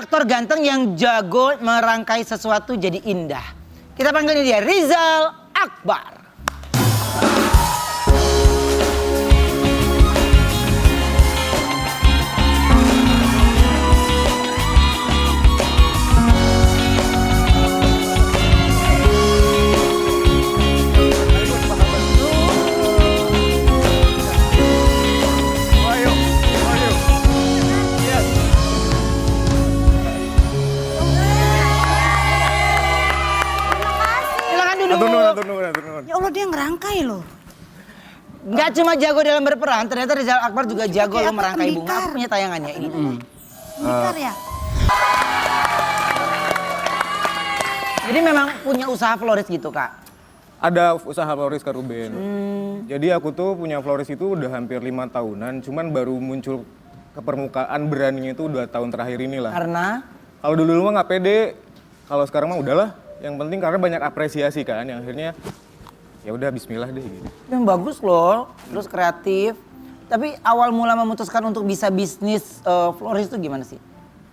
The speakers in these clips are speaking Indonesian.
aktor ganteng yang jago merangkai sesuatu jadi indah. Kita panggil dia Rizal Akbar. Ya Allah, dia ngerangkai loh. Nggak cuma jago dalam berperan, ternyata Rizal Akbar juga jago loh merangkai bunga. Aku punya tayangannya ini. Tembikar ya? Jadi memang punya usaha florist gitu, Kak? Ada usaha florist, Kak Ruben. Jadi aku tuh punya florist itu udah hampir 5 tahunan, cuman baru muncul ke permukaan beraninya itu 2 tahun terakhir inilah. Karena? Kalau dulu mah nggak pede, kalau sekarang mah udahlah. Yang penting karena banyak apresiasi kan, yang akhirnya ya udah bismillah deh gitu. Yang bagus loh, terus kreatif. Tapi awal mula memutuskan untuk bisa bisnis florist itu gimana sih?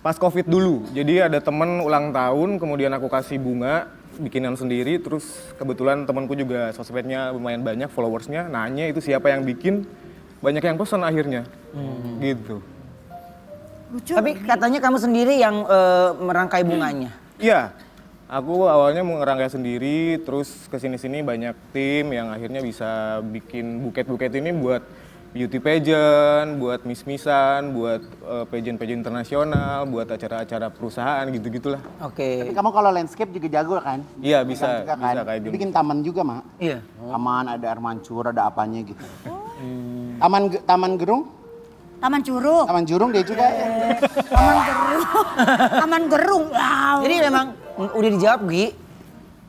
Pas Covid dulu, jadi ada temen ulang tahun, kemudian aku kasih bunga, bikinan sendiri, terus kebetulan temanku juga sosmednya lumayan banyak, followersnya, nanya itu siapa yang bikin, banyak yang pesan akhirnya, gitu. Lucu. Tapi katanya kamu sendiri yang merangkai bunganya. Iya, aku awalnya mau ngerangkai sendiri, terus kesini-sini banyak tim yang akhirnya bisa bikin buket-buket ini buat beauty pageant, buat miss-missan, buat pageant-pageant internasional, buat acara-acara perusahaan gitu-gitulah. Oke. Tapi kamu kalau landscape juga jago kan? Iya bisa, Juga bisa kayak gitu. Bikin taman juga, Mak. Iya. Taman, ada air mancur, ada apanya gitu. Taman gerung? Taman Curug. Taman jurung dia juga. Taman Gerung. Taman Gerung. Wow. Jadi memang udah dijawab, Gi.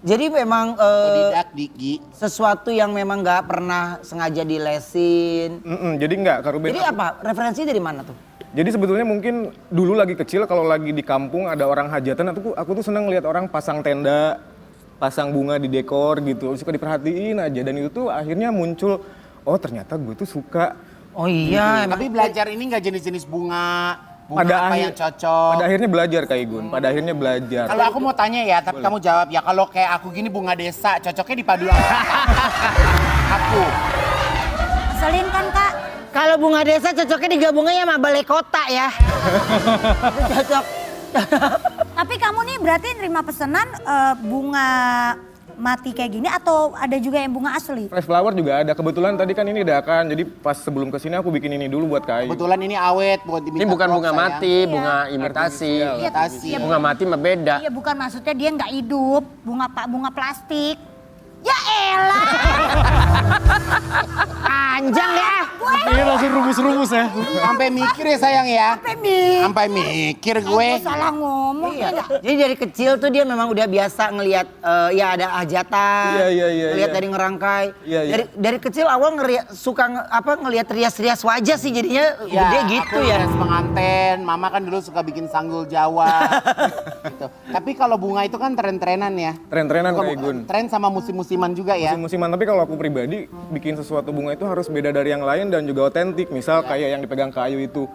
Jadi memang Otodidak, Gi. sesuatu yang memang nggak pernah sengaja dilesin. Jadi enggak, Kak Ruben. Jadi apa? Referensi dari mana tuh? Jadi sebetulnya mungkin dulu lagi kecil kalau lagi di kampung ada orang hajatan, aku tuh seneng lihat orang pasang tenda, pasang bunga di dekor gitu, suka diperhatiin aja dan itu tuh akhirnya muncul, oh ternyata gue tuh suka. Oh iya, emang. Tapi belajar ini nggak jenis-jenis bunga apa yang cocok. Pada akhirnya belajar Kak Igun, pada akhirnya belajar. Kalau aku mau tanya ya, tapi kamu jawab ya. Kalau kayak aku gini bunga desa, cocoknya dipadu apa? Aku. Selin kan, Kak? Kalau bunga desa cocoknya digabungnya sama balai kota ya. Itu cocok. Tapi kamu nih berarti nerima pesanan bunga mati kayak gini atau ada juga yang bunga asli? Fresh flower juga ada, kebetulan tadi kan ini dadakan, jadi pas sebelum kesini aku bikin ini dulu buat Kak Igun. Kebetulan ini awet buat diminta. Ini bukan crop, bunga sayang. mati, bunga imitasi. Imitasi. Bunga mati mah beda. Iya, bukan maksudnya dia nggak hidup, bunga plastik. Ya elah. Panjang ya. Ini langsung rumus-rumus ya. Sampai mikir ya sayang ya. Sampai mikir gue. Aku salah ngomong ya nggak? Jadi dari kecil tuh dia memang udah biasa ngelihat ya ada hajatan, Iya, ngelihat iya. dari ngerangkai. Iya, iya. Dari kecil awal suka ngelihat rias-rias wajah sih jadinya gede gitu aku ya. rias penganten, mama kan dulu suka bikin sanggul Jawa. Gitu. Tapi kalau bunga itu kan tren-trenan ya. Tren-trenan Bukan- Kak Igun. Tren sama musim-musiman juga ya. Musim-musiman, tapi kalau aku pribadi bikin sesuatu bunga itu harus beda dari yang lain dan juga otentik. Misal kayak yang dipegang Kak Ayu itu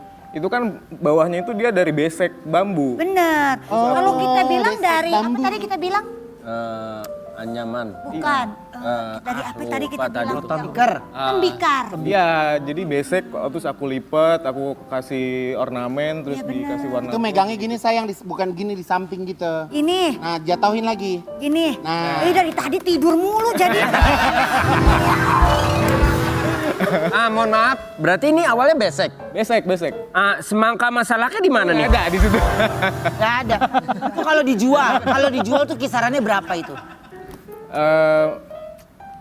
kan bawahnya itu dia dari besek bambu. Bener. Kalau kita bilang besek dari apa bambu. tadi kita bilang? Anyaman. Bukan. Dari apa tadi kita bilang? Tembikar. Tembikar. Iya, jadi besek terus aku lipat, aku kasih ornamen, terus Iya, bener. dikasih warna. Itu megangnya gini sayang, bukan gini di samping gitu. Ini, Nah, jatuhin lagi. ini. Nah. Dari tadi tidur mulu jadi. Mohon maaf, berarti ini awalnya besek. Besek. Semangka masalahnya di mana nih? Ada di situ. Nggak ada. Itu kalau dijual tuh kisarannya berapa itu?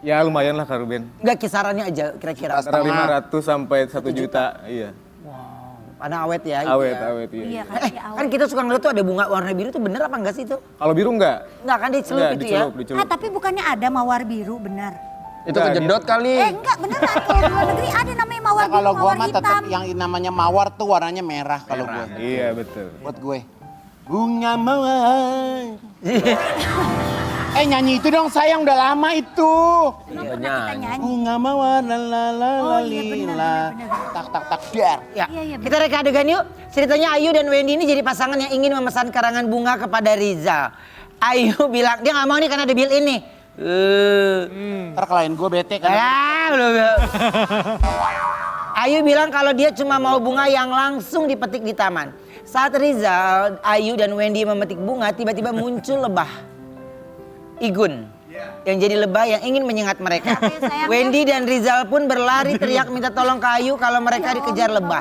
Ya lumayan lah Kak Ruben. Enggak kisarannya aja kira-kira. Antara 500 sampai 1 juta. Iya. Karena awet ya. gitu Awet, ya. awet iya. Iya kan, dia awet. Kan kita suka ngeliat tuh ada bunga warna biru tuh bener apa enggak sih itu? Kalau biru enggak? Enggak kan dicelup Enggak, itu ya? dicelup. Tapi bukannya ada mawar biru, benar? Itu Enggak, kejedot kali. Enggak, beneran. Kalau di luar negeri ada namanya mawar Nah, biru, kalau gua mawar mah tetap hitam. yang namanya mawar tuh warnanya merah kalau gue. Iya betul. Buat gue. Bunga mawar. Nyanyi itu dong sayang, udah lama itu. Emang pernah kita nyanyi. Bunga mawar la la la Oh, iya, bener, lila. bener. Tak tak tak dar. Ya, Iya, iya, kita reka adegan yuk. Ceritanya Ayu dan Wendy ini jadi pasangan yang ingin memesan karangan bunga kepada Rizal. Ayu bilang, dia nggak mau nih karena ada built-in nih. Ntar klien gue bete kan. Ayu bilang kalau dia cuma mau bunga yang langsung dipetik di taman. Saat Rizal, Ayu dan Wendy memetik bunga, tiba-tiba muncul lebah. Igun. Yang jadi lebah yang ingin menyengat mereka. sayangnya. Wendy dan Rizal pun berlari teriak minta tolong ke Ayu kalau mereka dikejar lebah.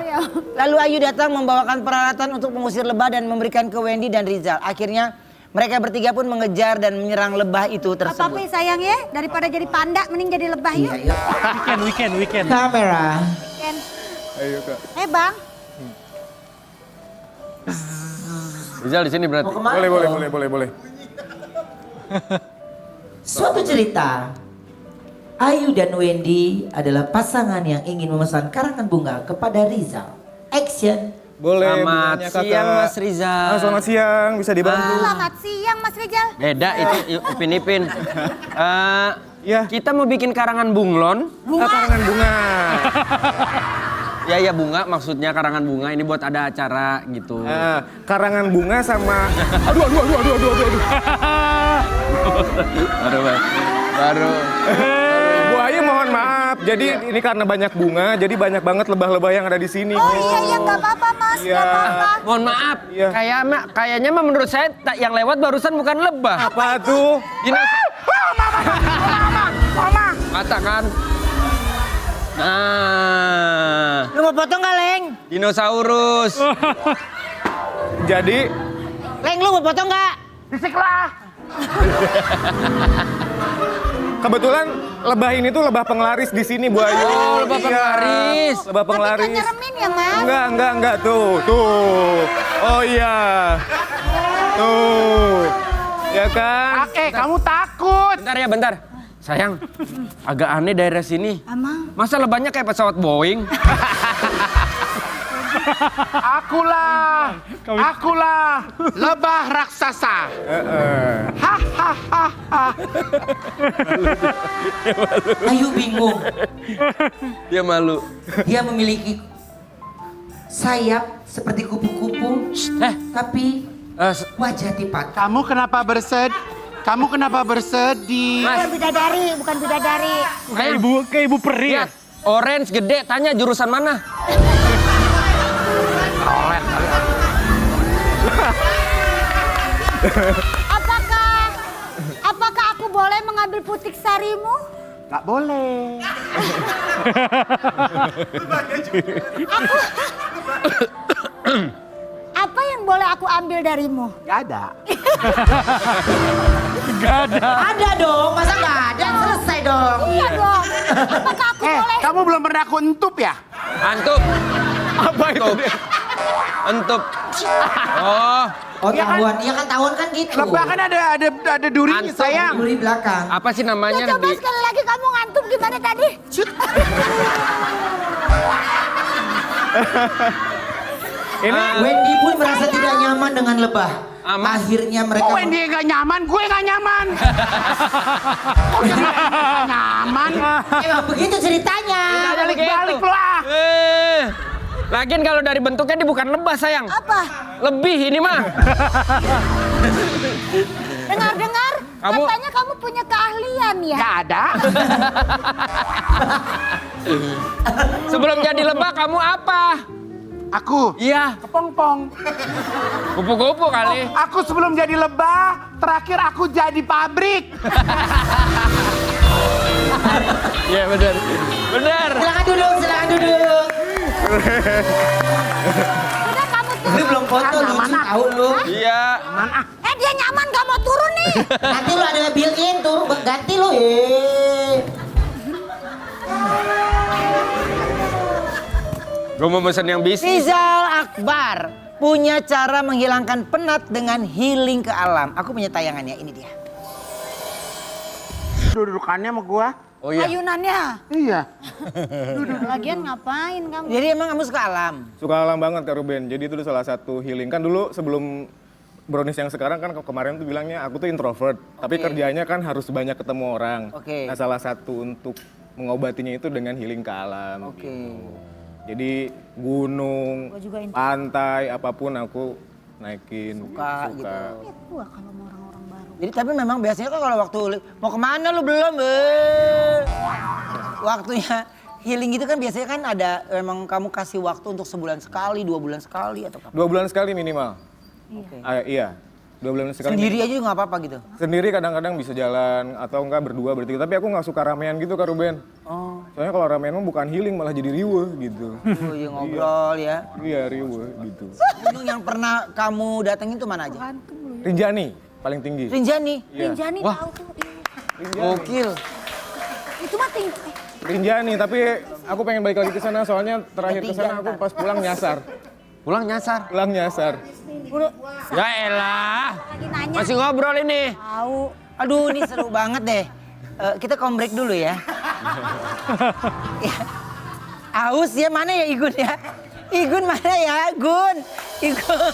Lalu Ayu datang membawakan peralatan untuk mengusir lebah dan memberikan ke Wendy dan Rizal. Akhirnya mereka bertiga pun mengejar dan menyerang lebah itu Apa tersebut. sayang ya, daripada jadi panda mending jadi lebah yuk. Weekend. Kamera. Ken. Ayo kak. Bang. Rizal di sini berarti. Boleh. Suatu cerita, Ayu dan Wendy adalah pasangan yang ingin memesan karangan bunga kepada Rizal. Action. Boleh. Selamat bunganya, Kakak. siang Mas Rizal. Selamat siang, bisa dibantu. Selamat siang Mas Rizal. Beda itu Ipin. Iya. Kita mau bikin karangan bunglon. Karangan bunga. Ya bunga maksudnya karangan bunga ini buat ada acara gitu. Karangan bunga sama. Aduh. Baru. Bu Ayu mohon maaf. Jadi ini karena banyak bunga, jadi banyak banget lebah-lebah yang ada di sini. Oh iya nggak apa-apa Mas, Iya. nggak apa-apa. Mohon maaf. Iya. Kayaknya mah menurut saya yang lewat barusan bukan lebah. Apa tuh? Mata kan. Nah, Lu mau potong gak, Leng? dinosaurus. Jadi Leng, lu mau potong gak? kebetulan lebah ini tuh lebah penglaris di sini Bu Ayu. Oh, lebah Iya, penglaris. Lebah Tapi penglaris. kan nyeremin ya Mas. Enggak tuh. Oh iya. Tuh. Ya kan? Kamu takut. Bentar. Sayang, agak aneh daerah sini. Emang. Masa lebahnya kayak pesawat Boeing? Akulah lebah raksasa. Ayu bingung. Dia malu. Dia memiliki sayap seperti kupu-kupu, tapi wajah tipat. Kamu kenapa bersedih? Bukan bidadari. Kayak ibu peri ya? Lihat, orange gede, tanya jurusan mana? Apakah aku boleh mengambil putik sarimu? Gak boleh. Apa yang boleh aku ambil darimu? Gak ada. Ada dong, masa nggak ada? Selesai dong. Iya dong. Apakah aku boleh? Kamu belum pernah aku entup ya? Antup. Apa itu? Entup. Oh, Oh, tahuan. Iya kan tahuan kan gitu. Lebah kan ada durinya Antum. sayang. Duri belakang. apa sih Ya, namanya? coba sekali lagi kamu ngantuk gimana tadi? Ini Wendy pun merasa tidak nyaman dengan lebah. Aman. Akhirnya mereka Oh, Wendy gak nyaman, gue gak nyaman. Oh, jadi gak nyaman. Emang begitu ceritanya. Balik-balik lu ah. Lagian kalau dari bentuknya dia bukan lebah sayang. Apa? Lebih ini mah. Dengar-dengar, Kamu- katanya kamu punya keahlian ya? Gak ada. Sebelum jadi lebah kamu apa? Aku Iya, kepong-pong. kupu-kupu kali. Aku sebelum jadi lebah, terakhir aku jadi pabrik. Iya benar. Benar. Silakan duduk. Udah kamu turun. Lu belum foto lucu tahu lu. Iya. Dia nyaman gak mau turun nih. Nanti lu ada built-in tuh, ganti lu. Gue mau pesen yang bisnis. Rizal Akbar punya cara menghilangkan penat dengan healing ke alam. Aku punya tayangannya, ini dia. Dudukannya sama gua. Oh iya. Ayunannya. Iya. Lagian ngapain kamu? Jadi emang kamu suka alam? suka alam banget Kak Ruben. Jadi itu salah satu healing. Kan dulu sebelum Brownies yang sekarang kan kemarin tuh bilangnya aku tuh introvert, tapi kerjanya kan harus banyak ketemu orang. Oke. Nah, salah satu untuk mengobatinya itu dengan healing ke alam. Oke. Gitu. Jadi gunung, Gua juga pantai, apapun aku naikin. Suka gitu. Lihat gua kalau mau orang-orang baru. Jadi tapi memang biasanya kan kalau waktu mau kemana lu belum? Waktunya healing gitu kan biasanya kan ada emang kamu kasih waktu untuk sebulan sekali, 2 bulan sekali atau apa? 2 bulan sekali minimal. Oke. Iya, 2 bulan sekali. Sendiri aja juga nggak apa-apa gitu. Sendiri kadang-kadang bisa jalan atau enggak berdua bertiga. Tapi aku nggak suka ramean gitu Kak Ruben. Oh, Soalnya kalau ramean mah bukan healing malah jadi riweuh gitu. ya ngobrol ya. Iya riweuh gitu. Gunung yang pernah kamu datengin tuh mana aja? Rinjani paling tinggi. Rinjani. Iya. Rinjani tahu tuh. Iya. Gokil. Itu mah tinggi. Rinjani, tapi aku pengen balik lagi ke sana soalnya terakhir ke sana aku pas pulang nyasar. Pulang nyasar. Pulang nyasar. Udah Ya elah. lagi nanya. Masih ngobrol ini. Tahu. Aduh ini seru banget deh. Kita kombrek dulu ya. Ya. Aus ya mana ya Igun ya? Igun mana ya Gun? Igun.